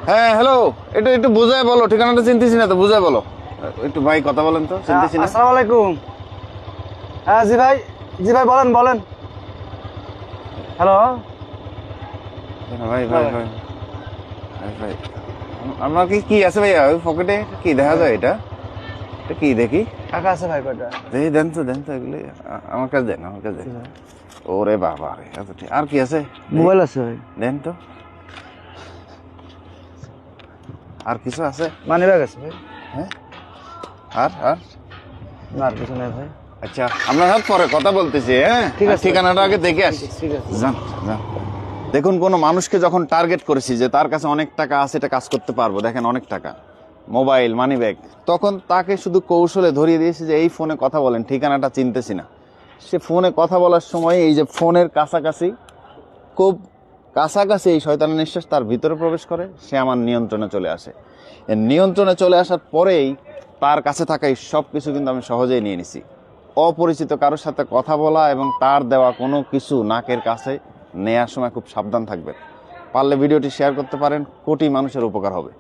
হ্যাঁ হ্যালো, একটু একটু বুঝায় বলো, ঠিকানাটা চিনতেছি না তো, বুঝায় বলো একটু। ভাই কথা বলেন তো, চিনতেছি না। আসসালামু আলাইকুম। হ্যাঁ জি ভাই বলেন বলেন। হ্যালো। ভাই ভাই ভাই ভাই ভাই, আমার কি কি আছে ভাইয়া ওই পকেটে? কি দেখা যায় এটা? এটা কি দেখি? টাকা আছে ভাই কয়টা? দেখি, দেন তো এগুলি। আমার কাছে দেন, আমার কাছে দেন। ওরে বাবা রে, এত ঠিক। আর কি আছে? মোবাইল আছে ভাই। দেন তো। আর কিছু আছে? মানি ব্যাগ আছে ভাই। হ্যাঁ, আর আর না আর কিছু নাই ভাই। আচ্ছা, আমরা সব পরে কথা বলতেছি। হ্যাঁ ঠিক আছে, ঠিকানাটা আগে দেখে আসি। ঠিক আছে। যান যান। দেখুন, কোনো মানুষকে যখন টার্গেট করেছি যে তার কাছে অনেক টাকা আছে, এটা কাজ করতে পারবো, দেখেন অনেক টাকা, মোবাইল, মানি ব্যাগ, তখন তাকে শুধু কৌশলে ধরিয়ে দিয়েছে যে এই ফোনে কথা বলেন, ঠিকানাটা চিনতেছি না। সে ফোনে কথা বলার সময় এই যে ফোনের কাছাকাছি, খুব কাছাকাছি এই শয়তানের নিঃশ্বাস তার ভিতরে প্রবেশ করে, সে আমার নিয়ন্ত্রণে চলে আসে। এর নিয়ন্ত্রণে চলে আসার পরেই তার কাছে থাকা এই সব কিছু কিন্তু আমি সহজেই নিয়ে নিছি। অপরিচিত কারোর সাথে কথা বলা এবং তার দেওয়া কোনো কিছু নাকের কাছে নেয়ার সময় খুব সাবধান থাকবেন। পারলে ভিডিওটি শেয়ার করতে পারেন, কোটি মানুষের উপকার হবে।